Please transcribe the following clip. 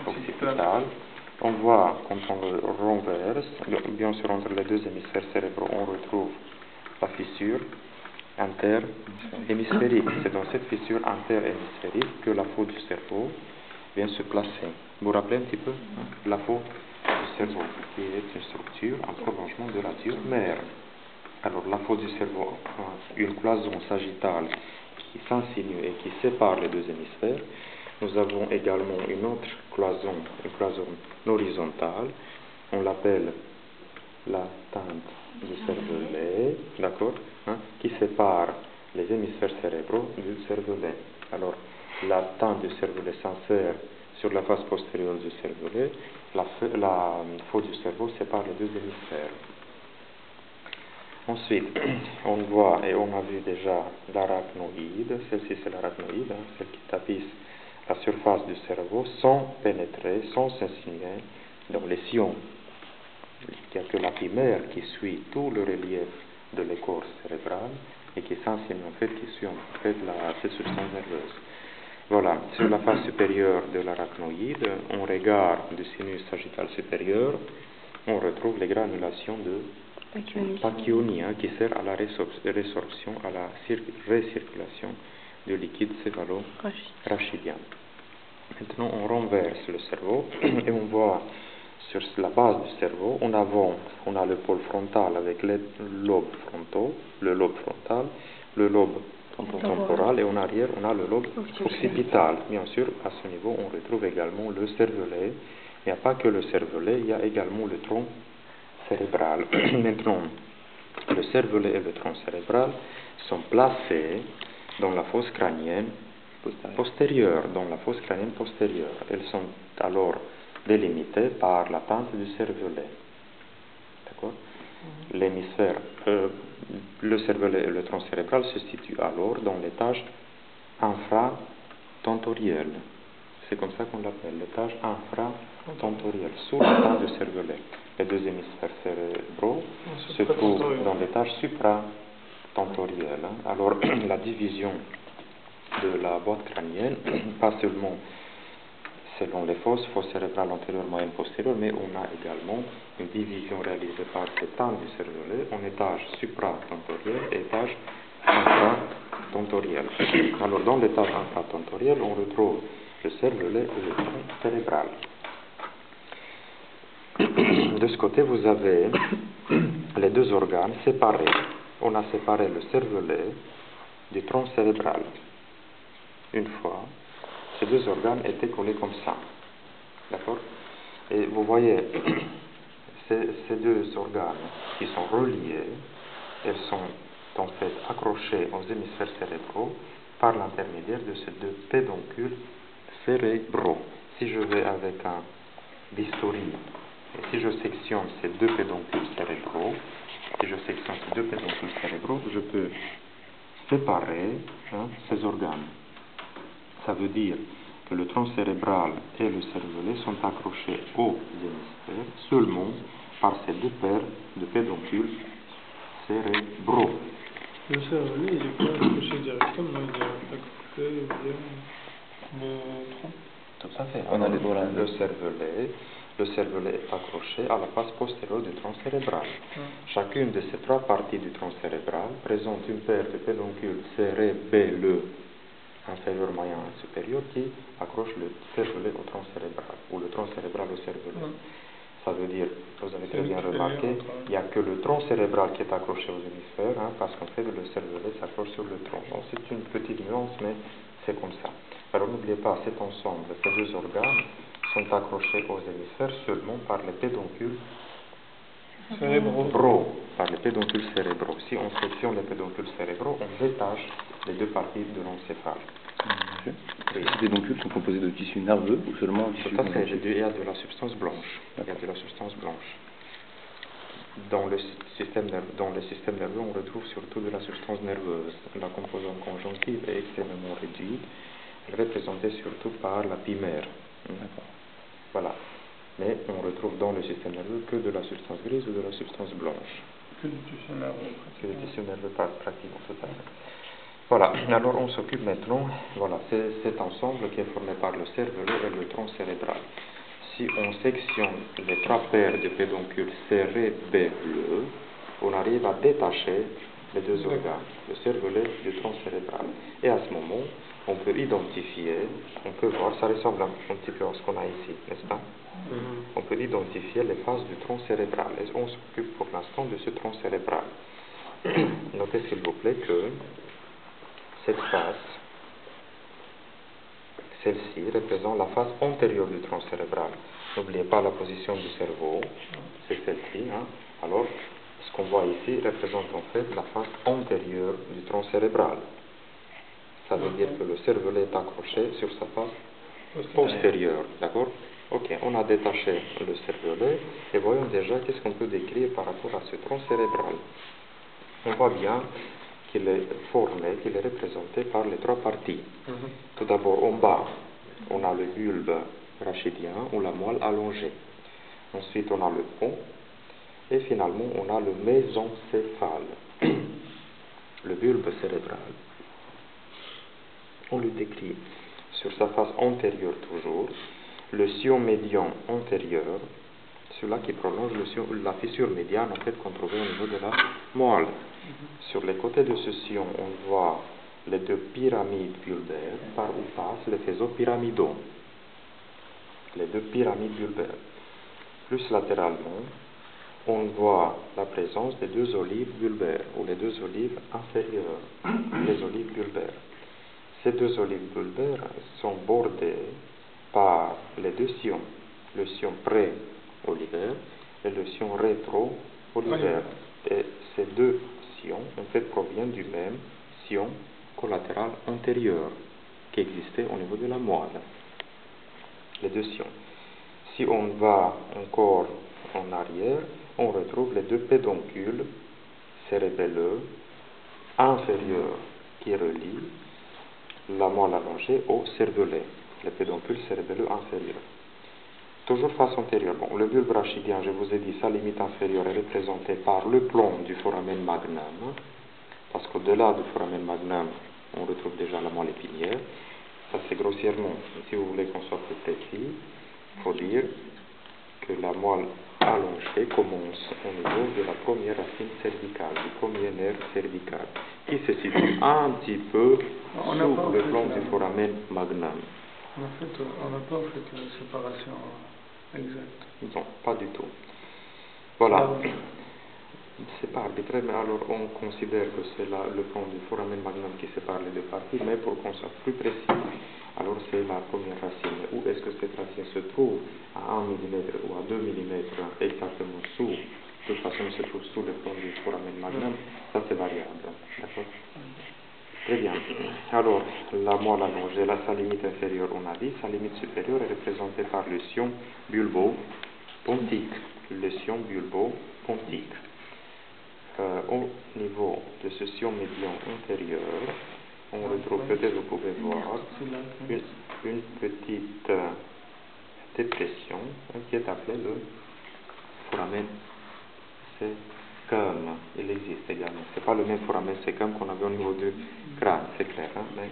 occipital. On voit, quand on le renverse, bien sûr entre les deux hémisphères cérébraux, on retrouve la fissure inter-hémisphérique. C'est dans cette fissure inter-hémisphérique que la faute du cerveau vient se placer. Vous vous rappelez un petit peu la faute du cerveau, qui est une structure, un prolongement de la ture mère. Alors la faute du cerveau, une cloison sagittale qui s'insinue et qui sépare les deux hémisphères. Nous avons également une autre cloison, horizontale, on l'appelle la tente du cervelet, d'accord, qui sépare les hémisphères cérébraux du cervelet. Alors, la tente du cervelet s'insère sur la face postérieure du cervelet, la faute du cerveau sépare les deux hémisphères. Ensuite, on voit et on a vu déjà l'arachnoïde, celle-ci c'est l'arachnoïde, celle qui tapisse la surface du cerveau sans pénétrer, sans s'insinuer dans les sillons. Il n'y a que la primaire qui suit tout le relief de l'écorce cérébrale et qui s'insinue en fait, qui suit en fait cette substance nerveuse. Voilà, sur la face supérieure de l'arachnoïde, on regarde du sinus sagittal supérieur, on retrouve les granulations de Pacchioni, qui sert à la résorption, à la récirculation du liquide céphalo-rachidien. Maintenant, on renverse le cerveau et on voit sur la base du cerveau, en avant, on a le pôle frontal avec les lobes frontaux, le lobe frontal, le lobe temporal et en arrière, on a le lobe occipital. Bien sûr, à ce niveau, on retrouve également le cervelet. Il n'y a pas que le cervelet, il y a également le tronc cérébral. Maintenant, le cervelet et le tronc cérébral sont placés dans la fosse crânienne postérieure, Elles sont alors délimitées par la tente du cervelet. D'accord? L'hémisphère, le cervelet et le tronc cérébral se situent alors dans l'étage infratentoriel. C'est comme ça qu'on l'appelle, l'étage infratentoriel, sous la tente du cervelet. Les deux hémisphères cérébraux se trouvent dans l'étage supratentoriel. Alors, la division de la boîte crânienne, pas seulement selon les fosses cérébrales antérieures, moyennes, postérieures, mais on a également une division réalisée par cette tente du cervelet en étage supratentoriel et étage infratentoriel. Alors, dans l'étage infratentoriel, on retrouve le cervelet et le tronc cérébral. De ce côté, vous avez les deux organes séparés. On a séparé le cervelet du tronc cérébral. Une fois, ces deux organes étaient collés comme ça. D'accord? Et vous voyez, ces deux organes qui sont reliés, elles sont en fait accrochées aux hémisphères cérébraux par l'intermédiaire de ces deux pédoncules cérébraux. Si je vais avec un bistouri, et si je sectionne ces deux pédoncules cérébraux, je peux séparer ces organes. Ça veut dire que le tronc cérébral et le cervelet sont accrochés aux hémisphères seulement par ces deux paires de pédoncules cérébraux. Le cervelet, il est pas accroché directement, il est accroché via le tronc. Tout à fait. On a le cervelet est accroché à la face postérieure du tronc cérébral. Chacune de ces trois parties du tronc cérébral présente une paire de pédoncules cérébelleux inférieur, moyen et supérieur qui accroche le cervelet au tronc cérébral ou le tronc cérébral au cervelet. Ça veut dire, vous avez très bien remarqué, il n'y a que le tronc cérébral qui est accroché aux hémisphères, parce qu'en fait le cervelet s'accroche sur le tronc. Donc c'est une petite nuance, mais c'est comme ça. Alors n'oubliez pas, cet ensemble, ces deux organes sont accrochés aux hémisphères seulement par les pédoncules cérébraux. Si on sectionne les pédoncules cérébraux, on détache les deux parties de l'encéphale. Ces pédoncules sont composés de tissus nerveux ou seulement de tissus conjonctifs? Il y a de la substance blanche. Dans le système nerveux, on retrouve surtout de la substance nerveuse. La composante conjonctive est extrêmement réduite. Elle est représentée surtout par la pimère. Voilà. Mais on retrouve dans le système nerveux que de la substance grise ou de la substance blanche. Que du tissu nerveux. Que du tissu nerveux pratiquement, tout à fait. Voilà, alors on s'occupe maintenant, voilà, c'est cet ensemble qui est formé par le cervelet et le tronc cérébral. si on sectionne les 3 paires de pédoncules cérébelleux, on arrive à détacher les 2 organes, le cervelet du tronc cérébral. Et à ce moment, on peut identifier, on peut voir, ça ressemble un petit peu à ce qu'on a ici, n'est-ce pas? On peut identifier les phases du tronc cérébral. Et on s'occupe pour l'instant de ce tronc cérébral. Notez s'il vous plaît que cette face, celle-ci, représente la face antérieure du tronc cérébral. N'oubliez pas la position du cerveau, c'est celle-ci. Alors, ce qu'on voit ici représente en fait la face antérieure du tronc cérébral. Ça veut dire que le cervelet est accroché sur sa face postérieure. D'accord? Ok, on a détaché le cervelet et voyons déjà qu'est-ce qu'on peut décrire par rapport à ce tronc cérébral. On voit bien qu'il est formé, qu'il est représenté par les 3 parties. Tout d'abord, en bas, on a le bulbe rachidien ou la moelle allongée. Ensuite, on a le pont. Et finalement, on a le mésencéphale, le bulbe cérébral. On le décrit sur sa face antérieure toujours, le sillon médian antérieur, celui-là qui prolonge la fissure médiane en fait qu'on trouvait au niveau de la moelle. Sur les côtés de ce sillon, on voit les 2 pyramides bulbaires par où passent les faisceaux pyramidaux. Les 2 pyramides bulbaires. Plus latéralement, on voit la présence des 2 olives bulbaires, ou les 2 olives inférieures, les olives bulbaires. Ces 2 olives bulbaires sont bordées par les 2 sillons, le sillon pré-olivaire et le sillon rétro-olivaire. Et ces 2 sillons, en fait, proviennent du même sillon collatéral antérieur qui existait au niveau de la moelle. Les 2 sillons. Si on va encore en arrière, on retrouve les 2 pédoncules cérébelleux inférieurs qui relient la moelle allongée au cervelet, les pédoncules cérébelleux inférieurs. Toujours face antérieure. Bon, le bulbe rachidien, je vous ai dit, sa limite inférieure est représentée par le plomb du foramen magnum, parce qu'au-delà du foramen magnum, on retrouve déjà la moelle épinière. Ça, c'est grossièrement, si vous voulez qu'on soit plus précis, il faut dire que la moelle allongée commence au niveau de la première racine cervicale, du premier nerf cervical, qui se situe un petit peu sous le plomb du foramen magnum. On n'a pas en fait une séparation exacte. Non, pas du tout. Voilà. C'est pas arbitraire, mais alors on considère que c'est le plomb du foramen magnum qui sépare les 2 parties, mais pour qu'on soit plus précis, alors c'est la première racine. Où est-ce que cette racine se trouve? À 1 mm ou à 2 mm exactement sous? De toute façon, elle se trouve sous le plomb du foramen magnum. Ça, c'est variable. D'accord? Très bien. Alors, la moelle allongée, là, sa limite inférieure, on a dit, sa limite supérieure est représentée par le sillon bulbo-pontique. Le sillon bulbo-pontique. Au niveau de ce sillon médian antérieur, on retrouve, peut-être vous pouvez voir, une petite dépression qui est appelée le foramen cecum. Il existe également. Ce n'est pas le même foramen cecum qu'on avait au niveau du crâne, c'est clair, mais